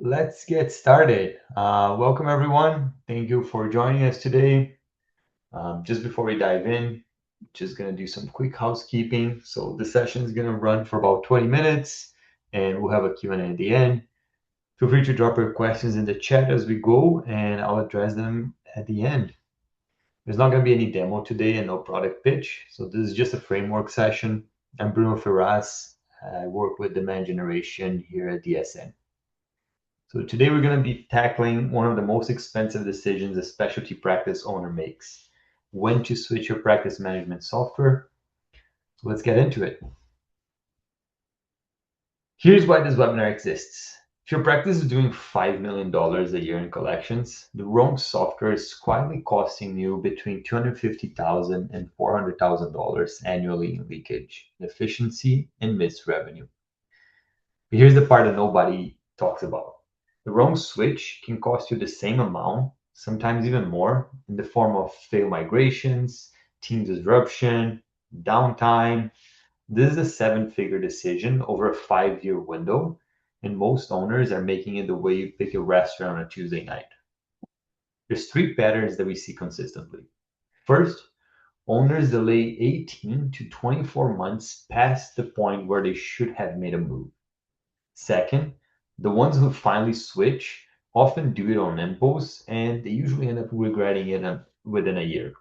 let's get started. Welcome, everyone. Thank you for joining us today. Just before we dive in, just going to do some quick housekeeping. So the session is going to run for about 20 minutes, and we'll have a Q&A at the end. Feel free to drop your questions in the chat as we go, and I'll address them at the end. There's not going to be any demo today and no product pitch. So this is just a framework session. I'm Bruno Ferraz. I work with demand generation here at DSN. So today we're going to be tackling one of the most expensive decisions a specialty practice owner makes: when to switch your practice management software. So let's get into it. Here's why this webinar exists. If your practice is doing $5 million a year in collections, the wrong software is quietly costing you between $250,000 and $400,000 annually in leakage, inefficiency, and missed revenue. But here's the part that nobody talks about. The wrong switch can cost you the same amount, sometimes even more, in the form of failed migrations, team disruption, downtime. This is a seven-figure decision over a 5-year window, and most owners are making it the way you pick a restaurant on a Tuesday night. There's three patterns that we see consistently. First, owners delay 18 to 24 months past the point where they should have made a move. Second, the ones who finally switch often do it on impulse, and they usually end up regretting it within a year.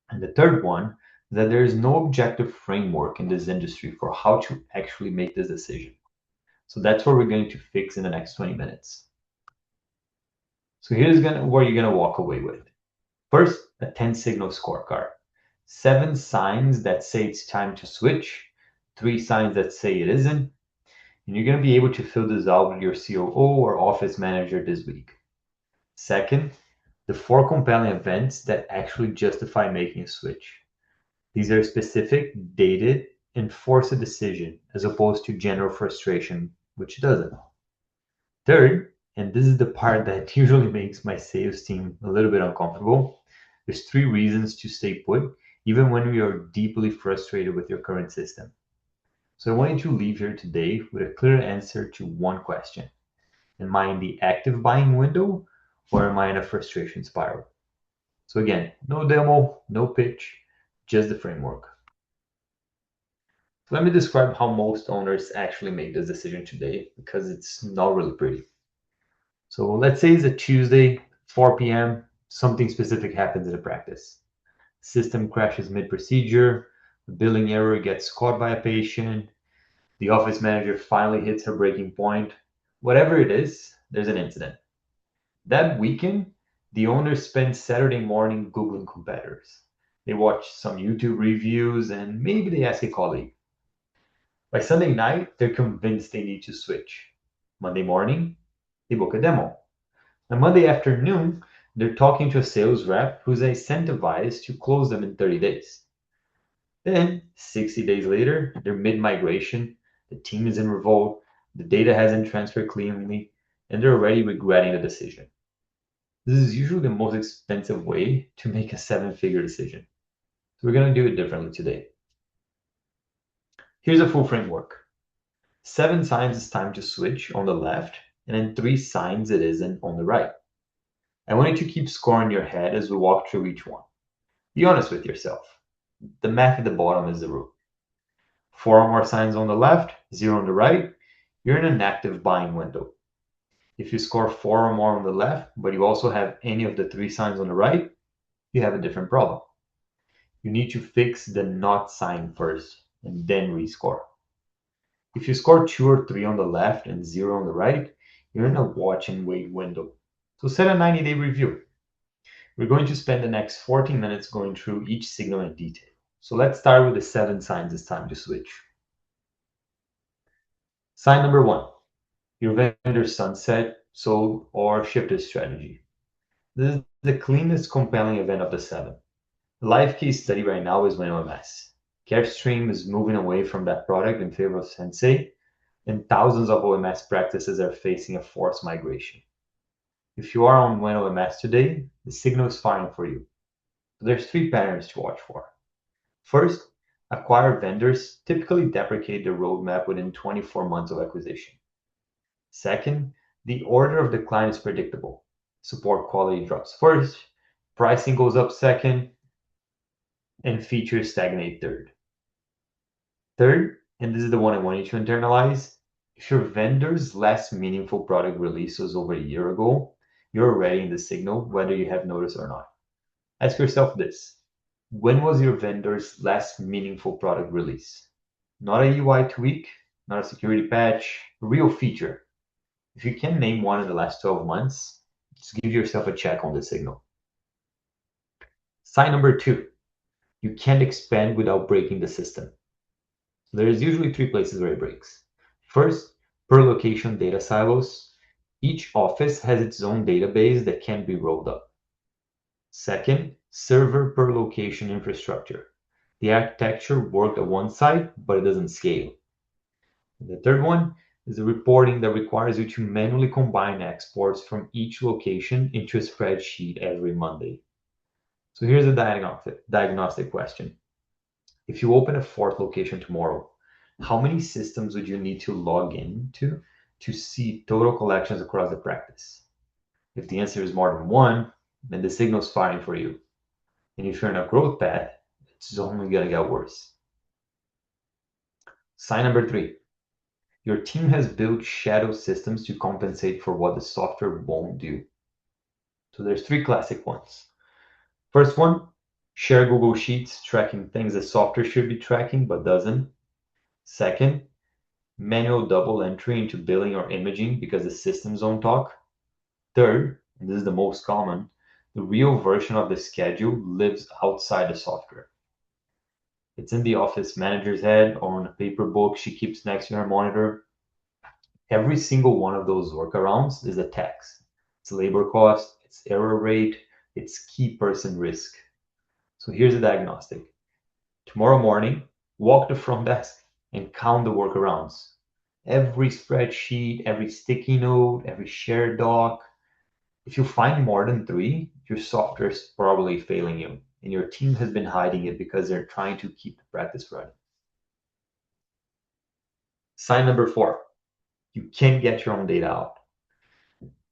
And the third one is that there is no objective framework in this industry for how to actually make this decision. So that's what we're going to fix in the next 20 minutes. So here's what you're going to walk away with. First, a 10-signal scorecard. 7 signs that say it's time to switch, 3 signs that say it isn't, and you're going to be able to fill this out with your COO or office manager this week. Second, the 4 compelling events that actually justify making a switch. These are specific, dated, and force a decision as opposed to general frustration, which doesn't. Third, and this is the part that usually makes my sales team a little bit uncomfortable, there's 3 reasons to stay put, even when we are deeply frustrated with your current system. So I want you to leave here today with a clear answer to one question. Am I in the active buying window, or am I in a frustration spiral? So again, no demo, no pitch, just the framework. So let me describe how most owners actually make this decision today, because it's not really pretty. So let's say it's a Tuesday, 4 p.m., something specific happens in the practice. System crashes mid-procedure, the billing error gets caught by a patient, the office manager finally hits her breaking point. Whatever it is, there's an incident. That weekend, the owners spend Saturday morning Googling competitors. They watch some YouTube reviews and maybe they ask a colleague. By Sunday night, they're convinced they need to switch. Monday morning, they book a demo. On Monday afternoon, they're talking to a sales rep who's incentivized to close them in 30 days. Then, 60 days later, they're mid-migration, the team is in revolt, the data hasn't transferred cleanly, and they're already regretting the decision. This is usually the most expensive way to make a 7-figure decision. So we're going to do it differently today. Here's a full framework. 7 signs it's time to switch on the left, and then 3 signs it isn't on the right. I want you to keep score in your head as we walk through each one. Be honest with yourself. The math at the bottom is the rule. 4 or more signs on the left, 0 on the right, you're in an active buying window. If you score 4 or more on the left, but you also have any of the 3 signs on the right, you have a different problem. You need to fix the not sign first and then rescore. If you score 2 or 3 on the left and 0 on the right, you're in a watch and wait window. So set a 90-day review. We're going to spend the next 14 minutes going through each signal in detail. So let's start with the 7 signs it's time to switch. Sign number 1, your vendor sunset, sold, or shifted strategy. This is the cleanest, compelling event of the 7. The live case study right now is WinOMS. Carestream is moving away from that product in favor of Sensei, and thousands of OMS practices are facing a forced migration. If you are on WinOMS today, the signal is firing for you. So there's 3 patterns to watch for. First, acquired vendors typically deprecate their roadmap within 24 months of acquisition. Second, The order of decline is predictable. Support quality drops first, pricing goes up second, and features stagnate third. Third, and this is the one I want you to internalize, if your vendor's last meaningful product release was over a year ago, you're already in the signal whether you have noticed or not. Ask yourself this. When was your vendor's last meaningful product release? Not a UI tweak, not a security patch, a real feature. If you can name one in the last 12 months, just give yourself a check on the signal. Sign number 2, you can't expand without breaking the system. There's usually 3 places where it breaks. First, per location data silos. Each office has its own database that can be rolled up. Second, server per location infrastructure. The architecture worked at one site, but it doesn't scale. And the third one is the reporting that requires you to manually combine exports from each location into a spreadsheet every Monday. So here's a diagnostic question. If you open a 4th location tomorrow, how many systems would you need to log into to see total collections across the practice? If the answer is more than 1, then the signal's firing for you. And if you're in a growth path, it's only going to get worse. Sign number 3. Your team has built shadow systems to compensate for what the software won't do. So there's 3 classic ones. First one, share Google Sheets tracking things the software should be tracking but doesn't. Second, manual double entry into billing or imaging because the systems don't talk. Third, and this is the most common, the real version of the schedule lives outside the software. It's in the office manager's head or on a paper book she keeps next to her monitor. Every single one of those workarounds is a tax. It's labor cost, it's error rate, it's key person risk. So here's the diagnostic. Tomorrow morning, walk the front desk and count the workarounds. Every spreadsheet, every sticky note, every shared doc. If you find more than 3, your software is probably failing you, and your team has been hiding it because they're trying to keep the practice running. Sign number 4, you can't get your own data out.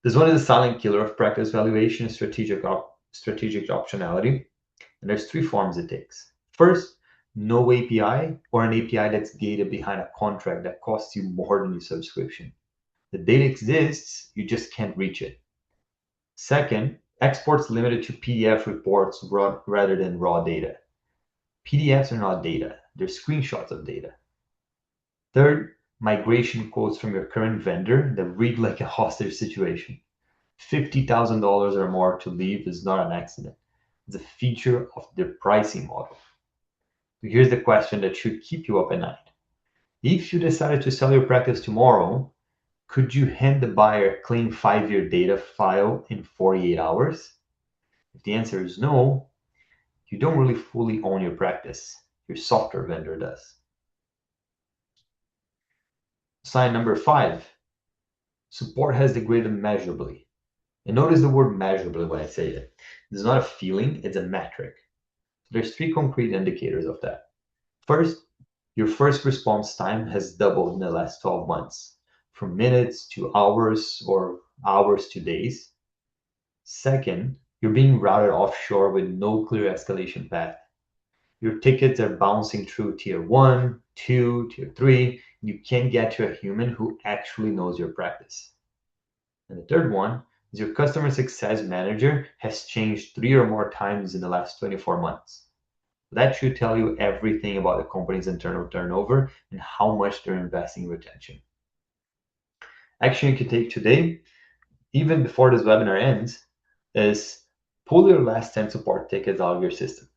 This one is a silent killer of practice valuation and strategic optionality, and there's 3 forms it takes. First, no API or an API that's gated behind a contract that costs you more than your subscription. The data exists, you just can't reach it. Second, exports limited to PDF reports rather than raw data. PDFs are not data, they're screenshots of data. Third, migration quotes from your current vendor that read like a hostage situation. $50,000 or more to leave is not an accident. It's a feature of their pricing model. So here's the question that should keep you up at night. If you decided to sell your practice tomorrow, could you hand the buyer a clean 5-year data file in 48 hours? If the answer is no, you don't really fully own your practice. Your software vendor does. Sign number 5, support has degraded measurably. And notice the word measurably when I say it. It's not a feeling, it's a metric. There's 3 concrete indicators of that. First, your first response time has doubled in the last 12 months, from minutes to hours or hours to days. Second, you're being routed offshore with no clear escalation path. Your tickets are bouncing through tier 1, 2, tier 3. You can't get to a human who actually knows your practice. And the third one is your customer success manager has changed 3 or more times in the last 24 months. That should tell you everything about the company's internal turnover and how much they're investing in retention. Action you can take today, even before this webinar ends, is pull your last 10 support tickets out of your system.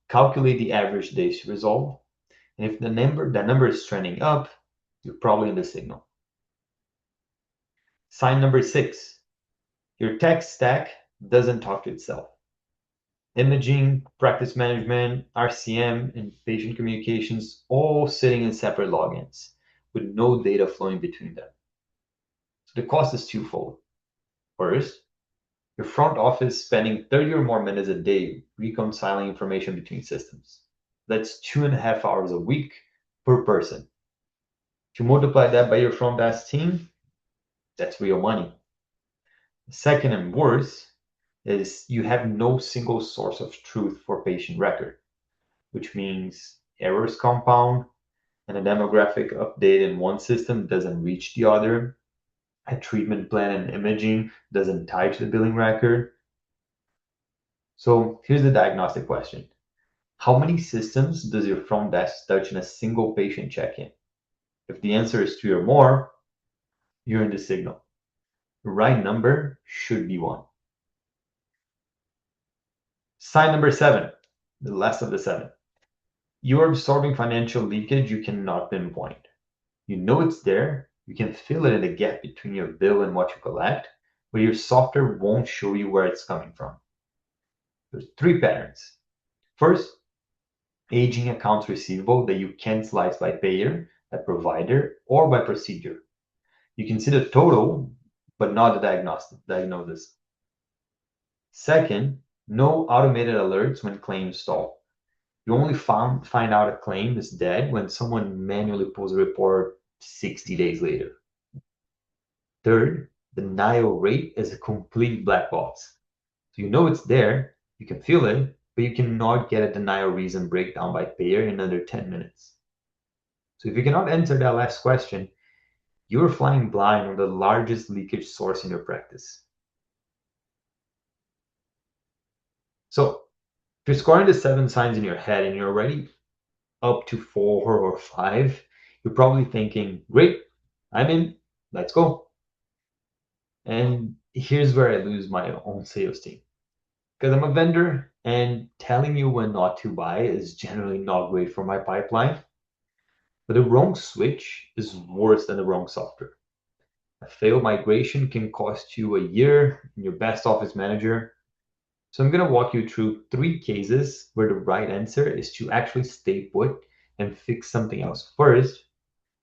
Calculate the average days to resolve. And if that number is trending up, you're probably in the signal. Sign number 6, your tech stack doesn't talk to itself. Imaging, practice management, RCM, and patient communications all sitting in separate logins with no data flowing between them. So the cost is twofold. First, your front office spending 30 or more minutes a day reconciling information between systems. That's 2.5 hours a week per person. If you multiply that by your front desk team, That's real money. Second and worse is you have no single source of truth for patient record, which means errors compound and a demographic update in one system doesn't reach the other. A treatment plan and imaging doesn't tie to the billing record. So here's the diagnostic question. How many systems does your front desk touch in a single patient check-in? If the answer is three or more, you're in the signal. The right number should be one. Sign number seven, the last of the seven. You're absorbing financial leakage you cannot pinpoint. You know it's there, you can feel it in the gap between your bill and what you collect, but your software won't show you where it's coming from. There's three patterns. First, aging accounts receivable that you can't slice by payer, by provider, or by procedure. You can see the total, but not the diagnosis. Second, no automated alerts when claims stall. You only find out a claim is dead when someone manually pulls a report 60 days later. Third, the denial rate is a complete black box. So you know it's there, you can feel it, but you cannot get a denial reason breakdown by payer in under 10 minutes. So if you cannot answer that last question, you're flying blind on the largest leakage source in your practice. So if you're scoring the seven signs in your head and you're already up to four or five, you're probably thinking, great, I'm in, let's go. And here's where I lose my own sales team. Because I'm a vendor and telling you when not to buy is generally not great for my pipeline. But the wrong switch is worse than the wrong software. A failed migration can cost you a year in your best office manager. So I'm going to walk you through three cases where the right answer is to actually stay put and fix something else first,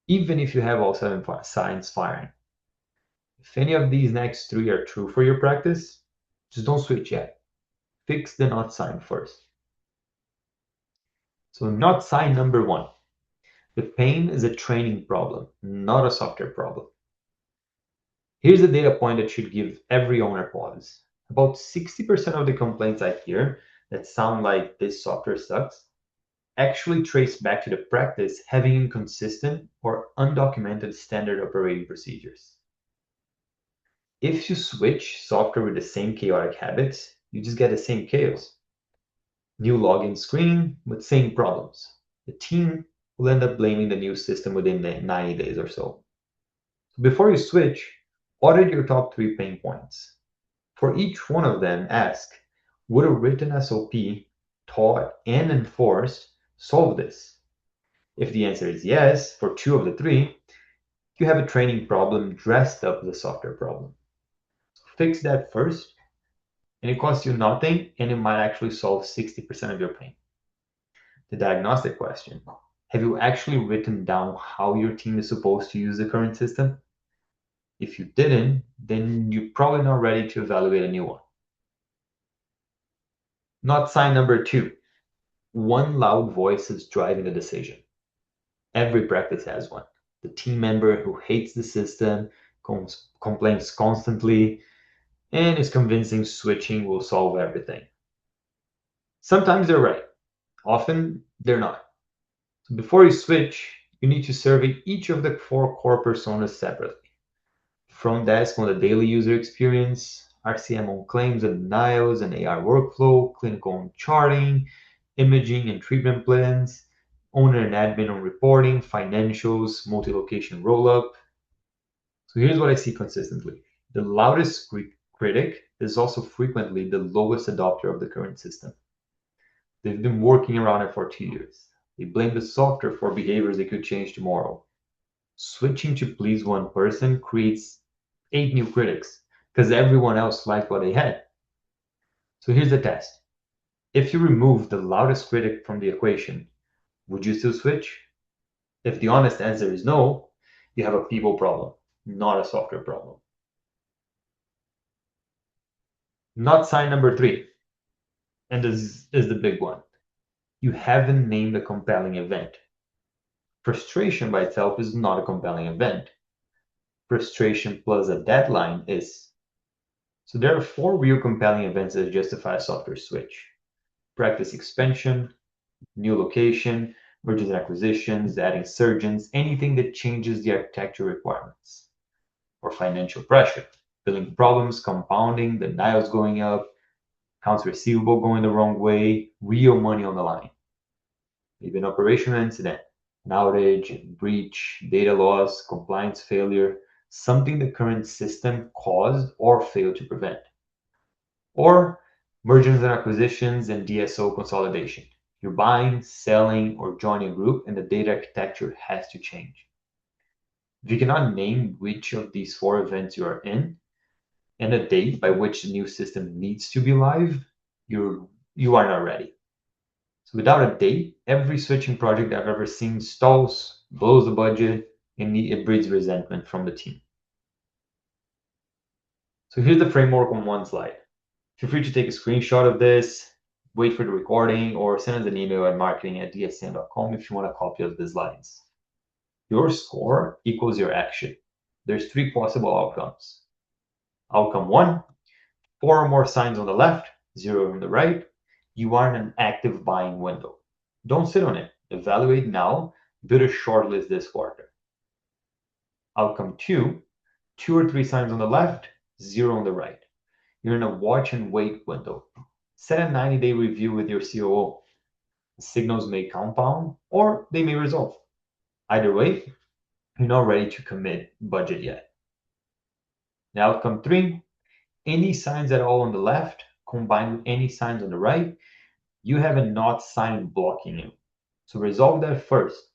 even if you have all seven signs firing. If any of these next three are true for your practice, just don't switch yet. Fix the not sign first. So not sign number one. The pain is a training problem, not a software problem. Here's a data point that should give every owner pause. About 60% of the complaints I hear that sound like this software sucks actually trace back to the practice having inconsistent or undocumented standard operating procedures. If you switch software with the same chaotic habits, you just get the same chaos. New login screen with same problems. The team will end up blaming the new system within the 90 days or so. Before you switch, audit your top three pain points. For each one of them, ask, would a written SOP, taught and enforced, solve this? If the answer is yes, for two of the three, you have a training problem dressed up as a software problem. Fix that first, and it costs you nothing, and it might actually solve 60% of your pain. The diagnostic question. Have you actually written down how your team is supposed to use the current system? If you didn't, then you're probably not ready to evaluate a new one. Not sign number two. One loud voice is driving the decision. Every practice has one. The team member who hates the system, complains constantly, and is convincing switching will solve everything. Sometimes they're right. Often they're not. So before you switch, you need to survey each of the four core personas separately. Front desk on the daily user experience, RCM on claims and denials and AR workflow, clinical on charting, imaging and treatment plans, owner and admin on reporting, financials, multi-location rollup. So here's what I see consistently. The loudest critic is also frequently the lowest adopter of the current system. They've been working around it for 2 years. They blame the software for behaviors they could change tomorrow. Switching to please one person creates 8 new critics because everyone else liked what they had. So here's the test. If you remove the loudest critic from the equation, would you still switch? If the honest answer is no, you have a people problem, not a software problem. Not sign number three, and this is the big one. You haven't named a compelling event. Frustration by itself is not a compelling event. frustration plus a deadline is. So there are four real compelling events that justify a software switch: practice expansion, new location, mergers and acquisitions, adding surgeons, anything that changes the architecture requirements. Or financial pressure, billing problems compounding, the dials going up, accounts receivable going the wrong way, real money on the line. Maybe an operational incident, an outage, breach, data loss, compliance failure, something the current system caused or failed to prevent. Or mergers and acquisitions and DSO consolidation. You're buying, selling, or joining a group, and the data architecture has to change. If you cannot name which of these four events you are in, and a date by which the new system needs to be live, you are not ready. So without a date, every switching project I've ever seen stalls, blows the budget, and it breeds resentment from the team. So here's the framework on one slide. Feel free to take a screenshot of this, wait for the recording, or send us an email at marketing@dsm.com if you want a copy of the slides. Your score equals your action. There's three possible outcomes. Outcome one, four or more signs on the left, zero on the right. You are in an active buying window. Don't sit on it. Evaluate now. Build a short list this quarter. Outcome two, two or three signs on the left, zero on the right. You're in a watch and wait window. Set a 90-day review with your COO. The signals may compound or they may resolve. Either way, you're not ready to commit budget yet. Now, outcome three, any signs at all on the left combined with any signs on the right, you have a not sign blocking you. So resolve that first.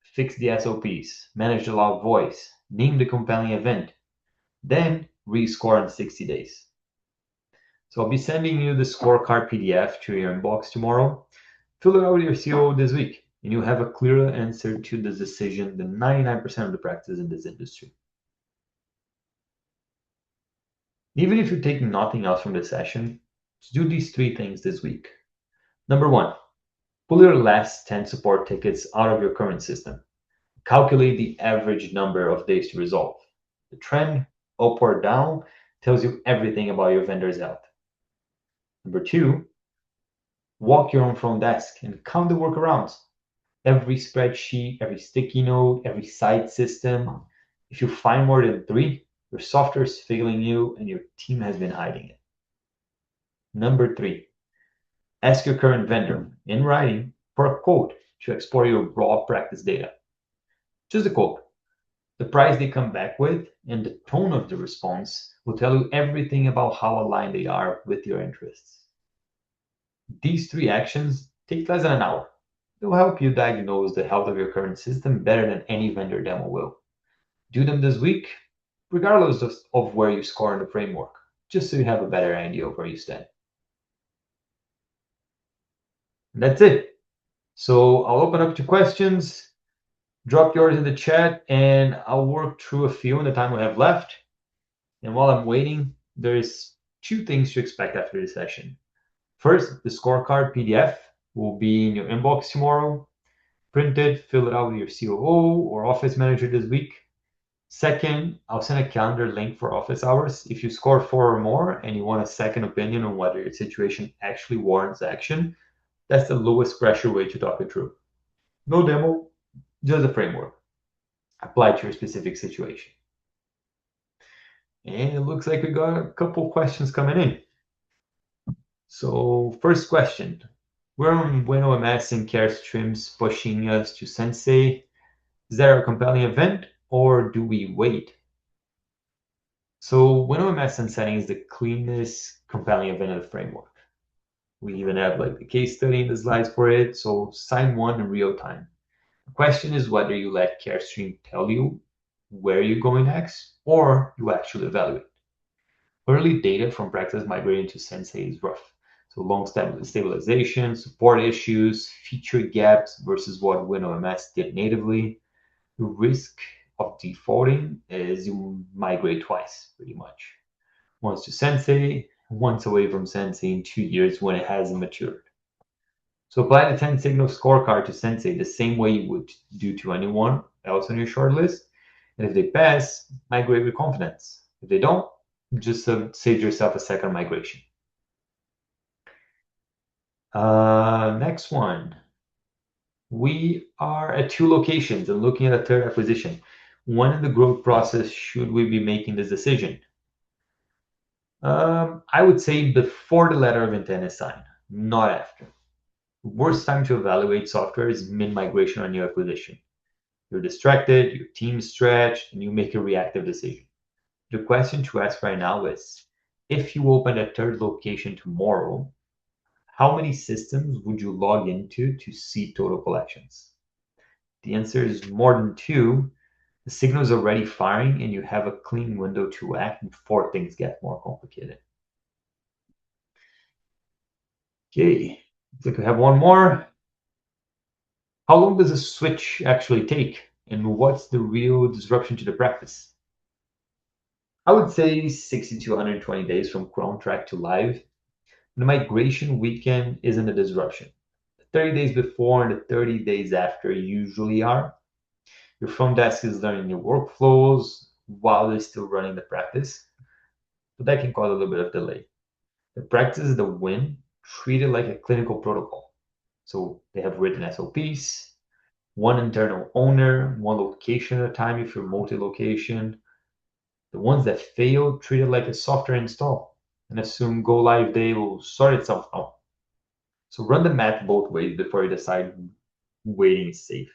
Fix the SOPs, manage the loud voice, name the compelling event, then rescore in 60 days. So I'll be sending you the scorecard PDF to your inbox tomorrow. Fill it out with your COO this week, and you'll have a clearer answer to this decision than 99% of the practice in this industry. Even if you're taking nothing else from this session, just do these three things this week. Number one, pull your last 10 support tickets out of your current system. Calculate the average number of days to resolve. The trend, up or down, tells you everything about your vendor's health. Number two, walk your own front desk and count the workarounds. Every spreadsheet, every sticky note, every side system. If you find more than three, your software is failing you and your team has been hiding it. Number three, ask your current vendor in writing for a quote to export your raw practice data. Just a quote. The price they come back with and the tone of the response will tell you everything about how aligned they are with your interests. These three actions take less than an hour. They'll help you diagnose the health of your current system better than any vendor demo will. Do them this week, regardless of where you score in the framework, just so you have a better idea of where you stand. And that's it. So I'll open up to questions. Drop yours in the chat, and I'll work through a few in the time we have left. And while I'm waiting, there's two things to expect after this session. First, the scorecard PDF will be in your inbox tomorrow. Print it, fill it out with your COO or office manager this week. Second, I'll send a calendar link for office hours. If you score four or more and you want a second opinion on whether your situation actually warrants action, that's the lowest pressure way to talk it through. No demo, just a framework applied to your specific situation. And it looks like we got a couple questions coming in. So first question, we're on WinOMS and Carestream's pushing us to Sensei. Is that a compelling event or do we wait? So WinOMS and Setting is the cleanest compelling event of the framework. We even have like the case study in the slides for it. So sign one in real time. The question is whether you let Carestream tell you where you're going next or you actually evaluate. Early data from practice migrating to Sensei is rough. So long stabilization, support issues, feature gaps versus what WinOMS did natively. The risk of defaulting is you migrate twice, pretty much. Once to Sensei, once away from Sensei in 2 years when it hasn't matured. So apply the 10 signal scorecard to Sensei the same way you would do to anyone else on your shortlist. And if they pass, migrate with confidence. If they don't, just save yourself a second migration. Next one. We are at two locations and looking at a third acquisition. When in the growth process should we be making this decision? I would say before the letter of intent is signed, not after. The worst time to evaluate software is mid-migration on new acquisition. You're distracted, your team's stretched, and you make a reactive decision. The question to ask right now is, if you open a third location tomorrow, how many systems would you log into to see total collections? The answer is more than two. The signal is already firing and you have a clean window to act before things get more complicated. Okay, looks like we have one more. How long does a switch actually take? And what's the real disruption to the practice? I would say 60 to 120 days from contract to live. The migration weekend isn't a disruption. The 30 days before and the 30 days after usually are. Your front desk is learning your workflows while they're still running the practice, but that can cause a little bit of delay. The practice is the win, treated like a clinical protocol. So they have written SOPs, one internal owner, one location at a time if you're multi-location. The ones that fail, treat it like a software install and assume go live day will sort itself out. So run the math both ways before you decide waiting is safe.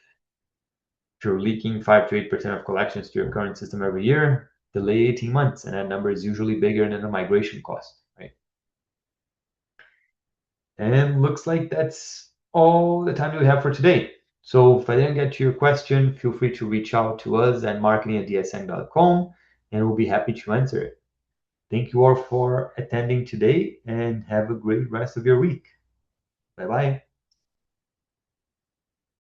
If you're leaking 5 to 8% of collections to your current system every year, delay 18 months, and that number is usually bigger than the migration cost, right? And looks like that's all the time we have for today. So if I didn't get to your question, feel free to reach out to us at marketing@dsn.com, and we'll be happy to answer it. Thank you all for attending today, and have a great rest of your week. Bye-bye.